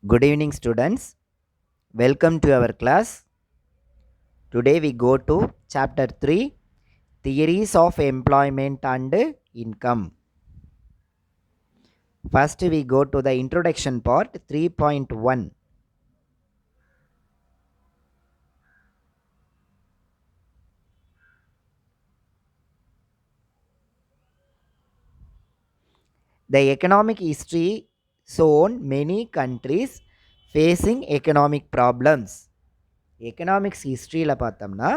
Good evening, students. Welcome to our class. Today we go to chapter 3 Theories of Employment and Income. First, we go to the introduction part 3.1. The economic history shown many countries facing economic problems. Economics history la பார்த்தோம்னா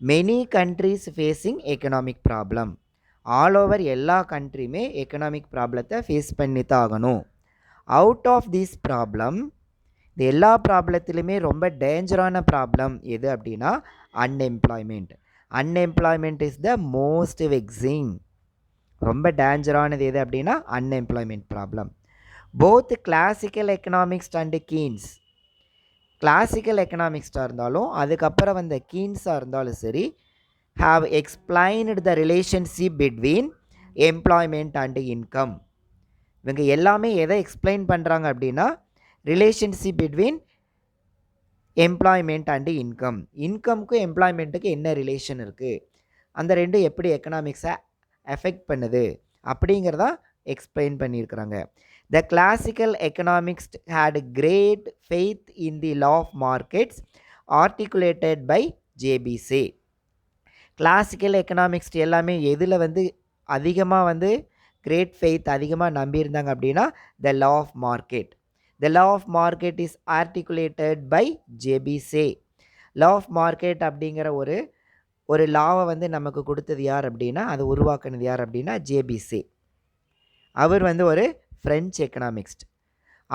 many countries facing economic problem. All over எல்லா கண்ட்ரியுமே economic ப்ராப்ளத்தை face பண்ணி தான் ஆகணும். Out of this problem, இது எல்லா ப்ராப்ளத்திலுமே ரொம்ப டேஞ்சரான ப்ராப்ளம் எது அப்படின்னா unemployment. Unemployment is the most vexing. ரொம்ப டேஞ்சரானது எது அப்படின்னா unemployment problem. Both classical economics and Keynes, classical எக்கனாமிக்ஸாக இருந்தாலும் அதுக்கப்புறம் வந்த கீன்ஸாக இருந்தாலும் சரி, have explained the relationship between employment and income. இவங்க எல்லாமே எதை எக்ஸ்பிளைன் பண்ணுறாங்க அப்படின்னா relationship between employment and income. இன்கம்க்கும் எம்ப்ளாய்மெண்ட்டுக்கு என்ன ரிலேஷன் இருக்குது, அந்த ரெண்டும் எப்படி எக்கனாமிக்ஸை எஃபெக்ட் பண்ணுது அப்படிங்கிறதா எக்ஸ்பிளைன் பண்ணியிருக்கிறாங்க. த classical economics had great faith in the law of markets articulated by J B Say. Classical economics எல்லாமே எதில் அதிகமாக கிரேட் ஃபெய்த் அதிகமாக நம்பியிருந்தாங்க அப்படின்னா the law of market. The law of market is articulated by J B Say. Law of market அப்படிங்கிற ஒரு லாவை நமக்கு கொடுத்தது யார் அப்படின்னா, அது உருவாக்குனது யார் அப்படின்னா ஜேபிசே. அவர் ஒரு ஃப்ரெஞ்ச் எக்கனாமிக்ஸ்ட்.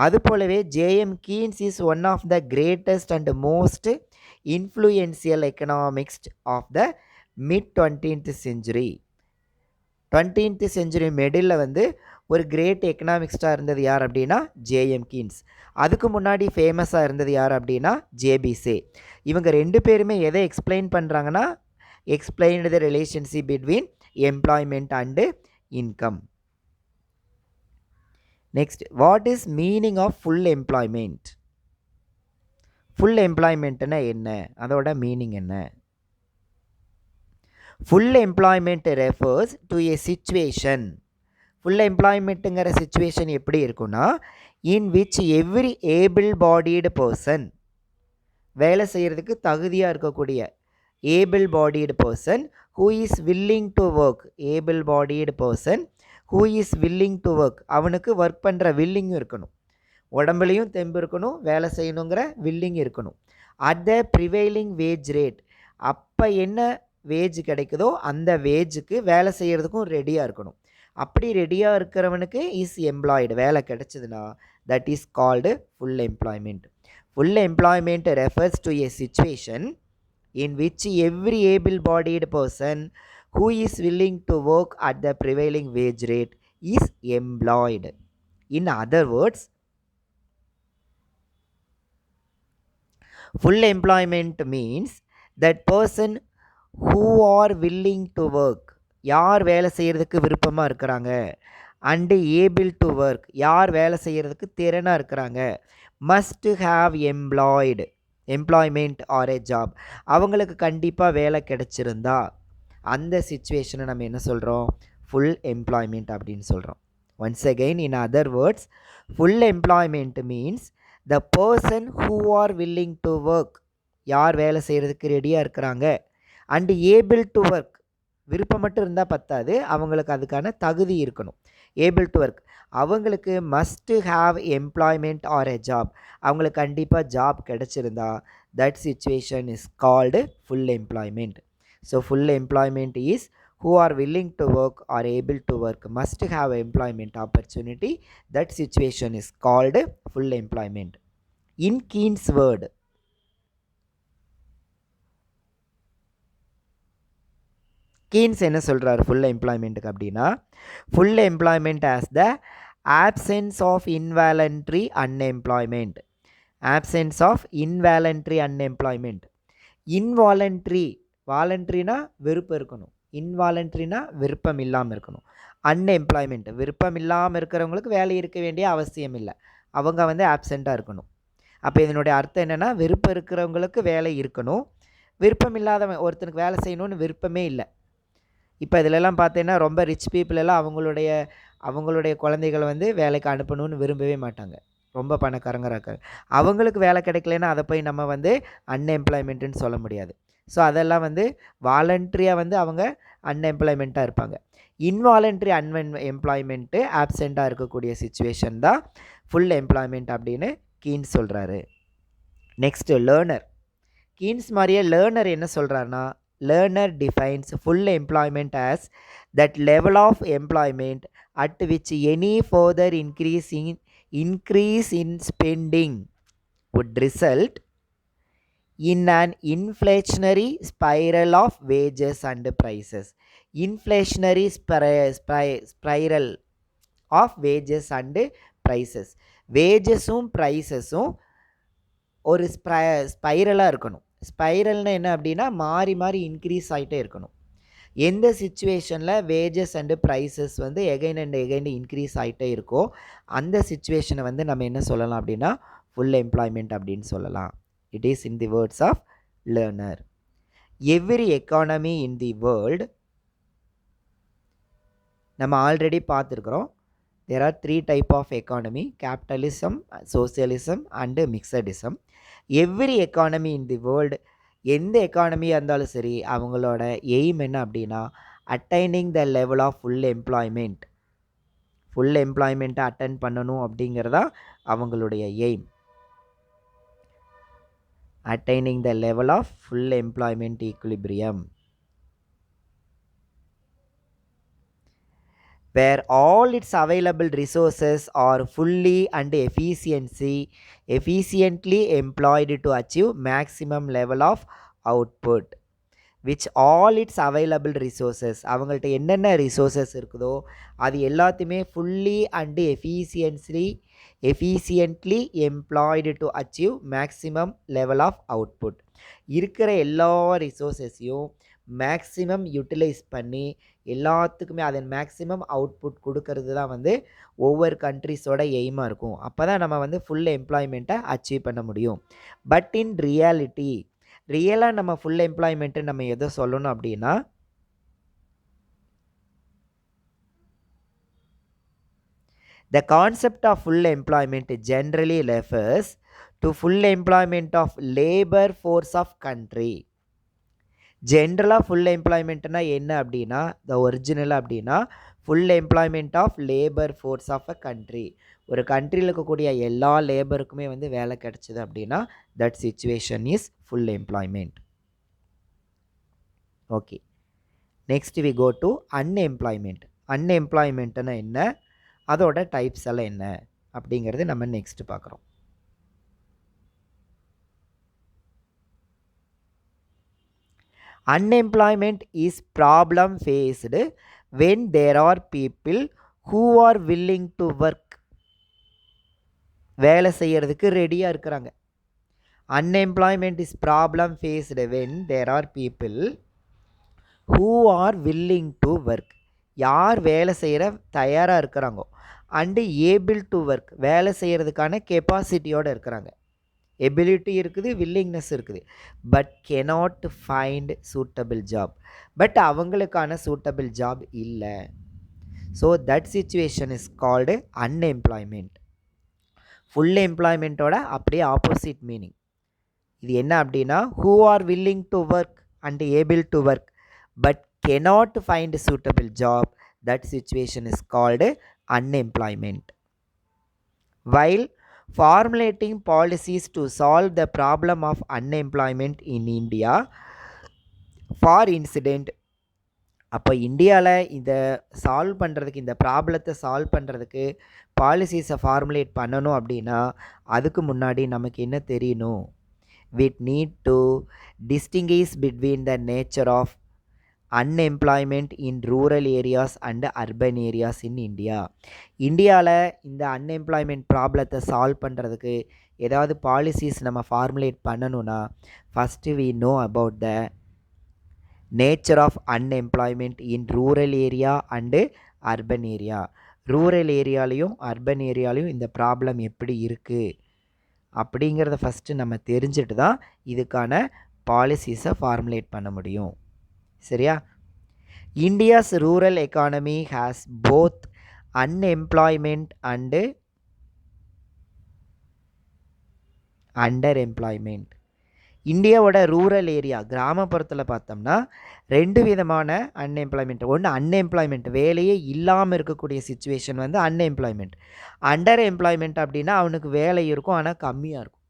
அது போலவே J M Keynes is one of the greatest and most influential economist of the mid 20th century. 20th century middle ஒரு கிரேட் எக்கனாமிக்ஸ்டாக இருந்தது யார் அப்படின்னா ஜேஎம் கீன்ஸ். அதுக்கு முன்னாடி ஃபேமஸாக இருந்தது யார் அப்படின்னா ஜேபிசே. இவங்க ரெண்டு பேருமே எதை எக்ஸ்பிளைன் பண்ணுறாங்கன்னா, explained the relationship between employment and income. Next, what is meaning of full employment? Full எம்ப்ளாய்மெண்ட்னா என்ன, அதோட மீனிங் என்ன? Full employment refers to a situation. Full எம்ப்ளாய்மெண்ட்டுங்கிற சிச்சுவேஷன் எப்படி இருக்குன்னா, in which every able bodied person, வேலை செய்கிறதுக்கு தகுதியாக இருக்கக்கூடிய able bodied person who is willing to work. Able bodied person who is willing to work, அவனுக்கு work பண்ணுற வில்லிங்கும் இருக்கணும், உடம்புலையும் தெம்பு இருக்கணும், வேலை செய்யணுங்கிற வில்லிங் இருக்கணும். At the prevailing wage rate, அப்போ என்ன வேஜ் கிடைக்குதோ அந்த வேஜுக்கு வேலை செய்கிறதுக்கும் ரெடியாக இருக்கணும். அப்படி ரெடியாக இருக்கிறவனுக்கு இஸ் எம்ப்ளாய்டு, வேலை கிடைச்சதுன்னா that is called full employment. Full employment refers to a situation in which every able-bodied person who is willing to work at the prevailing wage rate is employed. In other words, full employment means that person who are willing to work, யார் வேலை செய்கிறதுக்கு விருப்பமாக இருக்கிறாங்க, and able to work, யார் வேலை செய்கிறதுக்கு திறனாக இருக்கிறாங்க, must have employment R a job, அவங்களுக்கு கண்டிப்பாக வேலை கிடைச்சிருந்தா அந்த சிச்சுவேஷனை நம்ம என்ன சொல்கிறோம், ஃபுல் எம்ப்ளாய்மெண்ட் அப்படின்னு சொல்கிறோம். Once again, in other words, full employment means the person who are willing to work, யார் வேலை செய்கிறதுக்கு ரெடியாக இருக்கிறாங்க, அண்டு ஏபிள் டு ஒர்க், விருப்பம் மட்டும் இருந்தால் பத்தாது, அவங்களுக்கு அதுக்கான தகுதி இருக்கணும். ஏபிள் டு ஒர்க், அவங்களுக்கு must have employment or a job, அவங்களுக்கு கண்டிப்பாக ஜாப் கிடச்சிருந்தா that situation is called full employment. So full employment is who are willing to work or able to work must have employment opportunity. That situation is called full employment. In Keynes word, Keynes என்ன சொல்கிறார் full எம்ப்ளாய்மெண்ட்டுக்கு அப்படின்னா, full employment as the absence of involuntary unemployment. Absence of involuntary unemployment. Involuntary, வாலண்ட்ரினா விருப்பம் இருக்கணும், இன்வாலண்ட்ரினா விருப்பம் இல்லாமல் இருக்கணும். அன்எம்ப்ளாய்மெண்ட், விருப்பம் இல்லாமல் இருக்கிறவங்களுக்கு வேலை இருக்க வேண்டிய அவசியம் இல்லை, அவங்க வந்து ஆப்செண்ட்டாக இருக்கணும். அப்போ இதனுடைய அர்த்தம் என்னென்னா, விருப்பம் இருக்கிறவங்களுக்கு வேலை இருக்கணும், விருப்பம் இல்லாதவன் ஒருத்தனுக்கு வேலை செய்யணும்னு விருப்பமே இல்லை. இப்போ இதிலெல்லாம் பார்த்தீங்கன்னா ரொம்ப ரிச் பீப்புள் எல்லாம் அவங்களுடைய குழந்தைகளை வந்து வேலைக்கு அனுப்பணும்னு விரும்பவே மாட்டாங்க. ரொம்ப பணக்காரங்க இருக்காங்க. அவங்களுக்கு வேலை கிடைக்கலன்னா அதை போய் நம்ம வந்து அன்எம்ப்ளாய்மெண்ட்டுன்னு சொல்ல முடியாது. ஸோ அதெல்லாம் வந்து வாலண்ட்ரியாக வந்து அவங்க அன்எம்ப்ளாய்மெண்ட்டாக இருப்பாங்க. இன்வாலண்ட்ரி எம்ப்ளாய்மெண்ட்டு ஆப்செண்ட்டாக இருக்கக்கூடிய சிச்சுவேஷன் தான் ஃபுல் எம்ப்ளாய்மெண்ட் அப்படின்னு கீன்ஸ் சொல்கிறாரு. Next Lerner. கீன்ஸ் மாதிரியே லேர்னர் என்ன சொல்கிறாருன்னா, Lerner defines full employment as that level of employment at which any further increase in spending would result in an inflationary spiral of wages and prices. Inflationary spiral of wages and prices. வேஜஸும் ப்ரைஸஸும் ஒரு ஸ்பைரலாக இருக்கணும். ஸ்பைரல்னால் என்ன அப்படின்னா, மாறி மாறி increase ஆகிட்டே இருக்கணும். எந்த சிச்சுவேஷனில் wages and prices வந்து எகைன் அண்ட் எகைன் இன்க்ரீஸ் ஆகிட்டே இருக்கோ அந்த சிச்சுவேஷனை வந்து நம்ம என்ன சொல்லலாம் அப்படின்னா ஃபுல் எம்ப்ளாய்மெண்ட் அப்படின்னு சொல்லலாம். It is in the words of Lerner. Every economy in the world, நம்ம ஆல்ரெடி பார்த்துருக்குறோம், there are 3 type of economy: capitalism, socialism and mixedism. Every economy in the world, எந்த எக்கானமியாக இருந்தாலும் சரி, அவங்களோட எய்ம் என்ன அப்படின்னா attaining the level of full employment. Full எம்ப்ளாய்மெண்ட்டை attain பண்ணணும் அப்படிங்கிறதா அவங்களுடைய aim. Attaining the level of full employment equilibrium, where all its available resources are fully and efficiently employed to achieve maximum level of output. Which all its available resources, அவங்கள்ட்ட என்னென்ன resources இருக்குதோ அது எல்லாத்தையுமே fully and efficiently employed to achieve maximum level of output. இருக்கிற எல்லா ரிசோர்ஸஸையும் maximum utilise பண்ணி எல்லாத்துக்குமே அதன் மேக்ஸிமம் அவுட்புட் கொடுக்கறது தான் வந்து ஒவ்வொரு கண்ட்ரிஸோட எய்மாக இருக்கும். அப்போ தான் நம்ம வந்து ஃபுல் எம்ப்ளாய்மெண்ட்டை அச்சீவ் பண்ண முடியும். பட் இன் ரியலாக நம்ம ஃபுல் எம்ப்ளாய்மெண்ட்டு நம்ம எதை சொல்லணும் அப்படின்னா, the concept of full employment generally refers to full employment of labor force of country. ஜென்ரலாக ஃபுல் எம்ப்ளாய்மெண்ட்னா என்ன அப்படின்னா, த ஒரிஜினலாக அப்படின்னா full employment of labour force of a country. ஒரு கண்ட்ரியில் இருக்கக்கூடிய எல்லா லேபருக்குமே வந்து வேலை கிடச்சிது அப்படின்னா that situation is full employment. Okay, next we go to unemployment. அன்எம்ப்ளாய்மெண்ட்னா என்ன, அதோட டைப்ஸ் எல்லாம் என்ன அப்படிங்கிறது நம்ம நெக்ஸ்ட் பார்க்குறோம். Unemployment is problem faced when there are people who are willing to work. வேலை செய்யறதுக்கு ரெடியாக இருக்கிறாங்க. Unemployment is problem faced when there are people who are willing to work. யார் வேலை செய்கிற தயாராக இருக்கிறாங்கோ அண்டு ஏபிள் டு ஒர்க், வேலை செய்கிறதுக்கான கெப்பாசிட்டியோடு இருக்கிறாங்க. எபிலிட்டி இருக்குது, வில்லிங்னஸ் இருக்குது, but cannot find suitable job. But அவங்களுக்கான சூட்டபிள் ஜாப் இல்லை. So that situation is called unemployment. Full எம்ப்ளாய்மெண்ட்டோட அப்படியே ஆப்போசிட் மீனிங். இது என்ன அப்படின்னா, who are willing to work and able to work but cannot find suitable job, that situation is called unemployment. While formulating policies to solve the problem of unemployment in India, for incident, அப்போ இந்தியாவில் இதை solve பண்ணுறதுக்கு, இந்த ப்ராப்ளத்தை solve பண்ணுறதுக்கு பாலிசிஸை formulate பண்ணணும் அப்படின்னா அதுக்கு முன்னாடி நமக்கு என்ன தெரியணும்? we need to distinguish between the nature of unemployment in rural areas and urban areas in India. இந்தியாவில் இந்த அன்எம்ப்ளாய்மெண்ட் ப்ராப்ளத்தை சால்வ் பண்ணுறதுக்கு ஏதாவது பாலிசிஸ் நம்ம ஃபார்முலேட் பண்ணணுன்னா first we know about the nature of unemployment in rural area and urban area. Rural ஏரியாலையும் urban ஏரியாலையும் இந்த ப்ராப்ளம் எப்படி இருக்குது அப்படிங்கிறத ஃபஸ்ட்டு நம்ம தெரிஞ்சுட்டு தான் இதுக்கான பாலிசிஸை ஃபார்முலேட் பண்ண முடியும். சரியா? India's rural economy has both unemployment and under employment. இந்தியாவோட ரூரல் ஏரியா கிராமப்புறத்தில் பார்த்தோம்னா 2 விதமான அன்எம்ப்ளாய்மெண்ட். ஒன்று அன்எம்ப்ளாய்மெண்ட், வேலையே இல்லாமல் இருக்கக்கூடிய சிச்சுவேஷன் வந்து அன்எம்ப்ளாய்மெண்ட். அண்டர் எம்ப்ளாய்மெண்ட் அப்படின்னா அவனுக்கு வேலை இருக்கும் ஆனால் கம்மியாக இருக்கும்.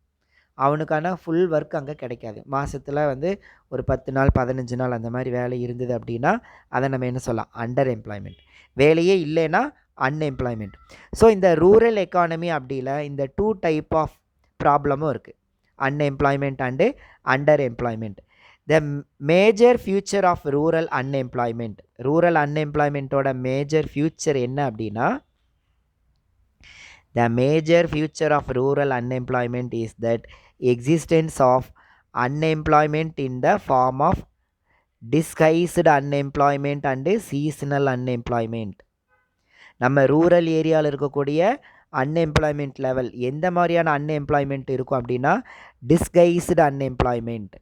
அவனுக்கான ஃபுல் ஒர்க் அங்கே கிடைக்காது. மாதத்தில் வந்து ஒரு 10 நாள் 15 நாள் அந்த மாதிரி வேலை இருந்தது அப்படின்னா அதை நம்ம என்ன சொல்லலாம், அண்டர் எம்ப்ளாய்மெண்ட். வேலையே இல்லைன்னா அன்எம்ப்ளாய்மெண்ட். ஸோ இந்த ரூரல் எக்கானமி அப்படியில் இந்த 2 டைப் ஆஃப் ப்ராப்ளமும் இருக்குது, unemployment and underemployment. The major future of rural unemployment, rural unemployment ஓட major future என்ன அப்படின்னா, the major future of rural unemployment is that existence of unemployment in the form of disguised unemployment and seasonal unemployment. நம்ம rural ஏரியாவில் இருக்கக்கூடிய unemployment level எந்த மாதிரியான unemployment இருக்கும் அப்படின்னா டிஸ்கைஸ்டு அன்எம்ப்ளாய்மெண்ட்.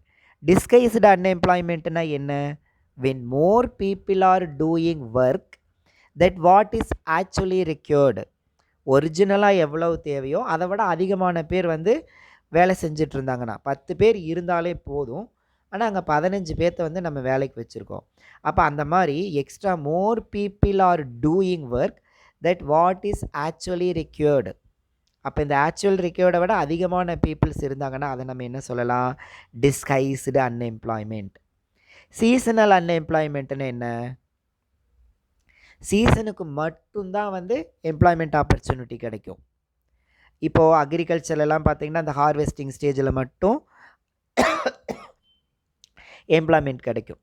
டிஸ்கைஸ்டு அன்எம்ப்ளாய்மெண்ட்னா என்ன? when more people are doing work that what is actually required. ஒரிஜினலாக எவ்வளவு தேவையோ அதை விட அதிகமான பேர் வந்து வேலை செஞ்சுட்டு இருந்தாங்கன்னா, 10 பேர் இருந்தாலே போதும், ஆனால் அங்கே 15 பேர்த்த வந்து நம்ம வேலைக்கு வச்சுருக்கோம். அப்போ அந்த மாதிரி extra more people are doing work that what is actually required. அப்போ இந்த ஆக்சுவல் ரிக்வயர்டை விட அதிகமான பீப்புள்ஸ் இருந்தாங்கன்னா அதை நம்ம என்ன சொல்லலாம், டிஸ்கைஸ்டு அன்எம்ப்ளாய்மெண்ட். சீசனல் அன்எம்ப்ளாய்மெண்ட்னு என்ன? சீசனுக்கு மட்டும்தான் வந்து எம்ப்ளாய்மெண்ட் ஆப்பர்ச்சுனிட்டி கிடைக்கும். இப்போது அக்ரிகல்ச்சர்லாம் பார்த்திங்கன்னா அந்த ஹார்வெஸ்டிங் ஸ்டேஜில் மட்டும் எம்ப்ளாய்மெண்ட் கிடைக்கும்.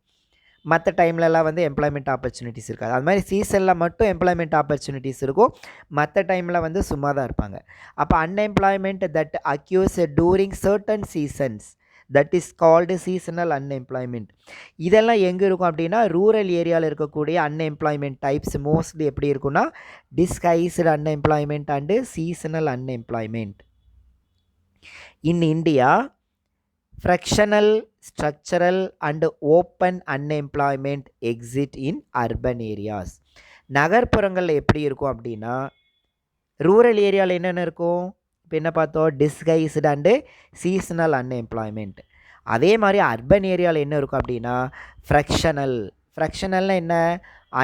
மற்ற டைம்லலாம் வந்து எம்ப்ளாய்மெண்ட் ஆப்பர்ச்சுனிட்டிஸ் இருக்காது. அது மாதிரி சீசனில் மட்டும் எம்ப்ளாய்மெண்ட் ஆப்பர்ச்சுனிட்டிஸ் இருக்கும், மற்ற டைமில் வந்து சும்மா தான் இருப்பாங்க. அப்போ unemployment that occurs during certain seasons that is called seasonal unemployment. இதெல்லாம் எங்கே இருக்கும் அப்படின்னா ரூரல் ஏரியாவில் இருக்கக்கூடிய அன்எம்ப்ளாய்மெண்ட் டைப்ஸ் மோஸ்ட்லி எப்படி இருக்குன்னா disguised unemployment and seasonal unemployment. In India fractional, structural and open unemployment exist in urban areas. நகர்ப்புறங்களில் எப்படி இருக்கும் அப்படின்னா ரூரல் ஏரியாவில் என்னென்ன இருக்கும்? இப்போ என்ன பார்த்தோம், டிஸ்கைஸ்டு அண்டு சீசனல் அன்எம்ப்ளாய்மெண்ட். அதே மாதிரி அர்பன் ஏரியாவில் என்ன இருக்கும் அப்படின்னா ஃப்ராக்ஷனல். ஃப்ராக்ஷனல்னால் என்ன?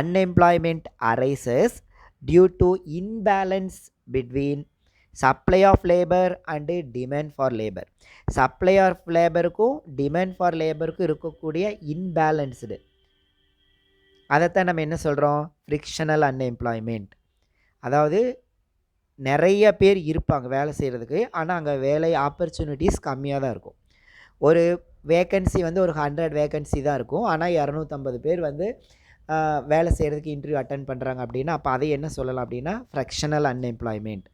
Unemployment arises due to imbalance between supply of labour and demand for labour. Supply of லேபருக்கும் டிமாண்ட் ஃபார் லேபருக்கும் இருக்கக்கூடிய இன்பேலன்ஸ்டு, அதைத்தான் நம்ம என்ன சொல்கிறோம், ஃப்ரிக்ஷனல் அன்எம்ப்ளாய்மெண்ட். அதாவது நிறைய பேர் இருப்பாங்க வேலை செய்கிறதுக்கு, ஆனால் அங்கே வேலை ஆப்பர்ச்சுனிட்டிஸ் கம்மியாக தான் இருக்கும். ஒரு வேக்கன்சி வந்து ஒரு 100 வேக்கன்சி தான் இருக்கும், ஆனால் 250 பேர் வந்து வேலை செய்கிறதுக்கு இன்டர்வியூ அட்டன் பண்ணுறாங்க அப்படின்னா அப்போ அதை என்ன சொல்லலாம் அப்படின்னா ஃப்ராக்ஷனல் அன்எம்ப்ளாய்மெண்ட்.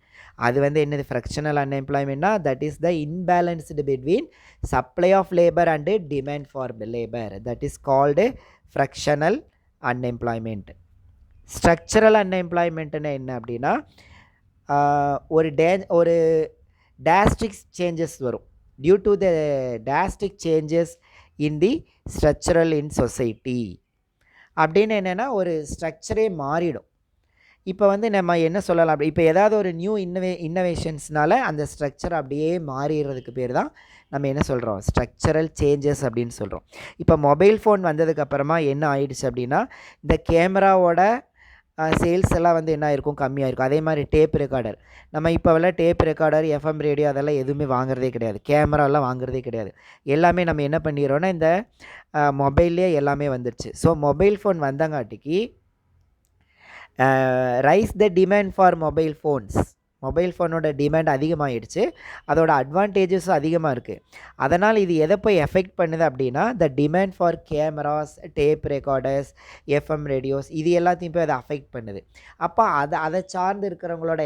அது வந்து என்னது ஃப்ராக்ஷனல் அன்எம்ப்ளாய்மெண்ட்னா that is the imbalanced between supply of labour and demand for labour, that is called fractional unemployment. Structural அன்எம்ப்ளாய்மெண்ட்னா என்ன அப்படின்னா ஒரு டாஸ்டிக் சேஞ்சஸ் வரும், due to the drastic changes in the structural in society. அப்படின்னு என்னென்னா ஒரு ஸ்ட்ரக்சரே மாறிடும். இப்போ வந்து நம்ம என்ன சொல்லலாம், இப்போ ஏதாவது ஒரு நியூ இன்னோவேஷன்ஸ்னால அந்த ஸ்ட்ரக்சர் அப்படியே மாறிடுறதுக்கு பேர் தான் நம்ம என்ன சொல்கிறோம், ஸ்ட்ரக்சரல் சேஞ்சஸ் அப்படின்னு சொல்கிறோம். இப்போ மொபைல் ஃபோன் வந்ததுக்கப்புறமா என்ன ஆயிடுச்சு அப்படின்னா இந்த கேமராவோட சேல்ஸ் எல்லாம் வந்து என்ன இருக்கும், கம்மியாக இருக்கும். அதே மாதிரி டேப் ரெக்கார்டர், நம்ம இப்போவெல்லாம் டேப் ரெக்கார்டர் எஃப்எம் ரேடியோ அதெல்லாம் எதுவுமே வாங்குறதே கிடையாது, கேமராலாம் வாங்குறதே கிடையாது. எல்லாமே நம்ம என்ன பண்ணிடுறோன்னா இந்த மொபைல்லே எல்லாமே வந்துடுச்சு. ஸோ மொபைல் ஃபோன் வந்தங்காட்டிக்கு rise the demand for mobile phones. Mobile ஃபோனோட டிமாண்ட் அதிகமாகிடுச்சு, அதோட அட்வான்டேஜஸும் அதிகமாக இருக்குது. அதனால் இது எதை போய் எஃபெக்ட் பண்ணுது அப்படின்னா the demand for cameras, tape recorders, FM radios இது எல்லாத்தையும் போய் அதை அஃபெக்ட் பண்ணுது. அப்போ அதை சார்ந்து இருக்கிறவங்களோட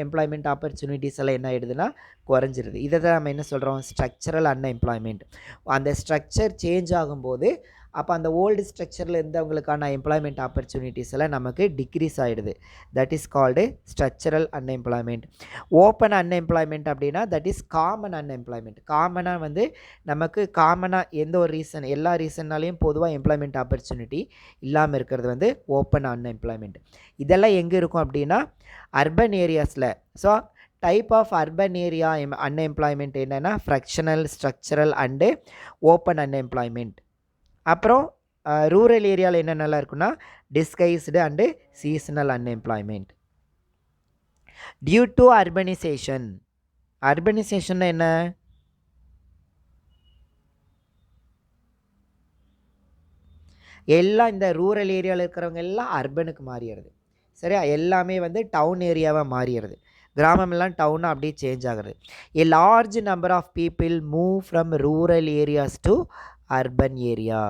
எம்ப்ளாய்மெண்ட் ஆப்பர்ச்சுனிட்டிஸ் எல்லாம் என்ன ஆகிடுதுன்னா குறைஞ்சிருது. இதை தான் நம்ம என்ன சொல்கிறோம், ஸ்ட்ரக்சரல் அன்எம்ப்ளாய்மெண்ட். அந்த ஸ்ட்ரக்சர் சேஞ்ச் ஆகும்போது அப்போ அந்த ஓல்டு ஸ்ட்ரக்சரில் இருந்தவங்களுக்கான எம்ப்ளாய்மெண்ட் ஆப்பர்ச்சுனிட்டிஸ் எல்லாம் நமக்கு டிக்ரீஸ் ஆகிடுது. That is called structural unemployment. Open unemployment அப்படின்னா தட் இஸ் காமன் அன்எம்ப்ளாய்மெண்ட். காமனாக வந்து நமக்கு காமனாக எந்த ஒரு ரீசன் எல்லா ரீசன்னாலையும் பொதுவாக எம்ப்ளாய்மெண்ட் ஆப்பர்ச்சுனிட்டி இல்லாமல் இருக்கிறது வந்து ஓப்பன் அன்எம்ப்ளாய்மெண்ட். இதெல்லாம் எங்கே இருக்கும் அப்படின்னா அர்பன் ஏரியாஸில். So type of urban area unemployment என்னென்னா fractional, structural and open unemployment. அப்புறம் ரூரல் ஏரியாவில் என்னென்னலாம் இருக்குன்னா disguised and seasonal unemployment. Due to urbanization. Urbanization என்ன? எல்லாம் இந்த ரூரல் ஏரியாவில் இருக்கிறவங்க எல்லாம் அர்பனுக்கு மாறிடுறது. சரியா? எல்லாமே வந்து டவுன் ஏரியாவாக மாறிடுறது. கிராமமெல்லாம் டவுனாக அப்படியே சேஞ்ச் ஆகிறது. A large number of people move from rural areas to urban area.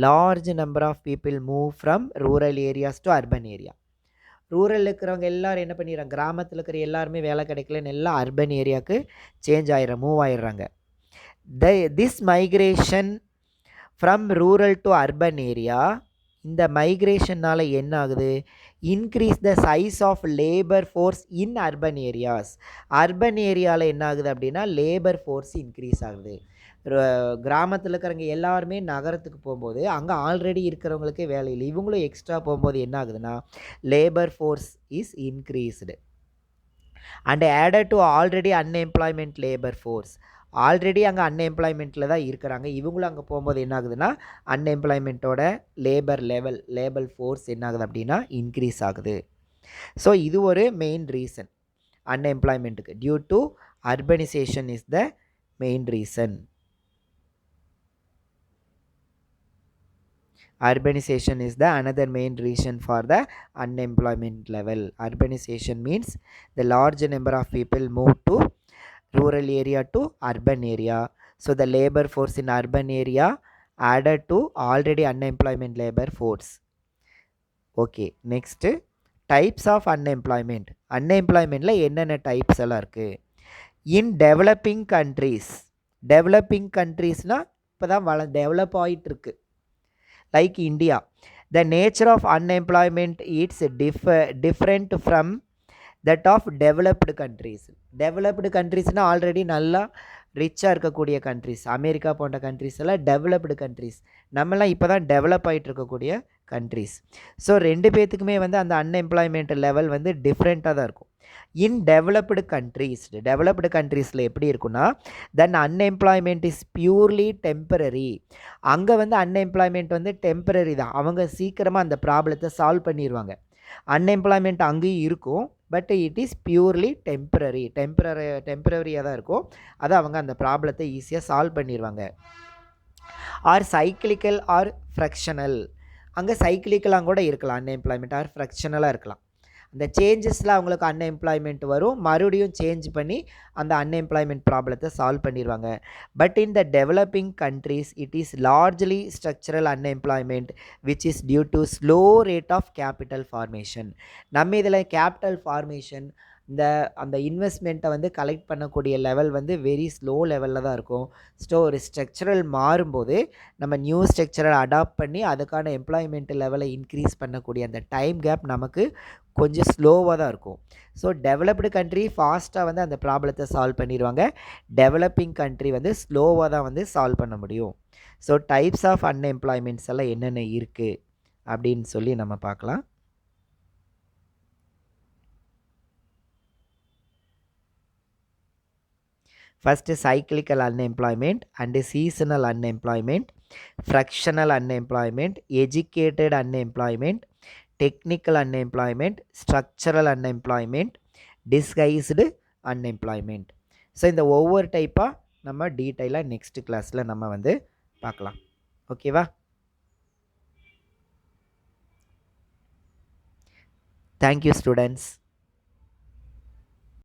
Large number of people move from rural areas to urban area. ரூரலில் இருக்கிறவங்க எல்லோரும் என்ன பண்ணிடுறாங்க, கிராமத்தில் இருக்கிற எல்லாருமே வேலை கிடைக்கலன்னு எல்லாம் அர்பன் ஏரியாவுக்கு சேஞ்ச் ஆகிடுறாங்க, மூவ் ஆகிடுறாங்க. This migration from rural to urban area, இந்த மைக்ரேஷனால் என்ன ஆகுது, increase the size of labour force in urban areas. Urban ஏரியாவில் என்ன ஆகுது அப்படின்னா லேபர் ஃபோர்ஸ் இன்க்ரீஸ் ஆகுது. கிராமத்தில் இருக்கிறவங்க எல்லாருமே நகரத்துக்கு போகும்போது அங்கே ஆல்ரெடி இருக்கிறவங்களுக்கே வேலை இல்லை, இவங்களும் எக்ஸ்ட்ரா போகும்போது என்ன ஆகுதுன்னா labour force is increased and added to already unemployment labour force. Already அங்கே அன்எம்ப்ளாய்மெண்ட்டில் தான் இருக்கிறாங்க, இவங்களும் அங்கே போகும்போது என்ன ஆகுதுன்னா அன்எம்ப்ளாய்மெண்ட்டோட லேபர் ஃபோர்ஸ் என்ன ஆகுது அப்படின்னா இன்க்ரீஸ் ஆகுது. ஸோ இது ஒரு மெயின் ரீசன் அன்எம்ப்ளாய்மெண்ட்டுக்கு. Due to urbanization is the main reason. Urbanization is the another main reason for the unemployment level. Urbanization means the large number of people move to rural area to urban area. So the labor force in urban area added to already unemployment labor force. Okay, next types of unemployment. Unemployment la என்னென்ன types எல்லாம் இருக்கு? In developing countries. Developing countries-னா இப்போதான் develop ஆகிட்டு இருக்கு. Like India, the nature of unemployment is different from that of developed countries. Developed countries-னா already நல்லா ரிச்சாக இருக்கக்கூடிய கண்ட்ரிஸ், அமெரிக்கா போன்ற கண்ட்ரிஸ் எல்லாம் டெவலப்டு கண்ட்ரிஸ். நம்மலாம் இப்போ தான் டெவலப் ஆகிட்டு இருக்கக்கூடிய கண்ட்ரிஸ். ஸோ ரெண்டு பேர்த்துக்குமே வந்து அந்த அன்எம்ப்ளாய்மெண்ட் லெவல் வந்து டிஃப்ரெண்ட்டாக தான் இருக்கும். இன் டெவலப்டு கண்ட்ரீஸில் எப்படி இருக்குன்னா தென் அன்எம்ப்ளாய்மெண்ட் இஸ் பியூர்லி டெம்பரரி. அங்கே வந்து அன்எம்ப்ளாய்மெண்ட் வந்து டெம்பரரி தான், அவங்க சீக்கிரமாக அந்த ப்ராப்ளத்தை சால்வ் பண்ணிடுவாங்க. அன்எம்ப்ளாய்மெண்ட் அங்கேயும் இருக்கும், பட் இட் இஸ் பியூர்லி டெம்பரரியாக தான் இருக்கும். அதை அவங்க அந்த ப்ராப்ளத்தை ஈஸியாக சால்வ் பண்ணிடுவாங்க. Or cyclical or fractional. அங்கே சைக்கிளிக்கலாக கூட இருக்கலாம் அன்எம்ப்ளாய்மெண்ட், ஆர் ஃப்ராக்ஷனலாக இருக்கலாம். அந்த சேஞ்சஸில் அவங்களுக்கு அன்எம்ப்ளாய்மெண்ட் வரும், மறுபடியும் சேஞ்ச் பண்ணி அந்த அன்எம்ப்ளாய்மெண்ட் ப்ராப்ளத்தை சால்வ் பண்ணிடுவாங்க. But in the developing countries it is largely structural unemployment which is due to slow rate of capital formation. நம்ம இதில் கேபிட்டல் ஃபார்மேஷன் அந்த இன்வெஸ்ட்மெண்ட்டை வந்து கலெக்ட் பண்ணக்கூடிய லெவல் வந்து வெரி ஸ்லோ லெவலில் தான் இருக்கும். ஒரு ஸ்ட்ரக்சரல் மாறும்போது நம்ம நியூ ஸ்ட்ரக்சரை அடாப்ட் பண்ணி அதுக்கான எம்ப்ளாய்மெண்ட் லெவலை இன்க்ரீஸ் பண்ணக்கூடிய அந்த டைம் கேப் நமக்கு கொஞ்சம் ஸ்லோவாக தான் இருக்கும். ஸோ டெவலப்டு கண்ட்ரி ஃபாஸ்ட்டாக வந்து அந்த ப்ராப்ளத்தை சால்வ் பண்ணிடுவாங்க, டெவலப்பிங் கண்ட்ரி வந்து ஸ்லோவாக தான் வந்து சால்வ் பண்ண முடியும். ஸோ டைப்ஸ் ஆஃப் அன்எம்ப்ளாய்மெண்ட்ஸ் எல்லாம் என்னென்ன இருக்குது அப்படின்னு சொல்லி நம்ம பார்க்கலாம். First, cyclical unemployment and seasonal unemployment, fractional unemployment, educated unemployment, technical unemployment, structural unemployment, disguised unemployment. So இந்த ஒவ்வொரு டைப்பாக நம்ம டீட்டெயிலாக நெக்ஸ்ட் கிளாஸில் நம்ம வந்து பார்க்கலாம். ஓகேவா? Thank you students.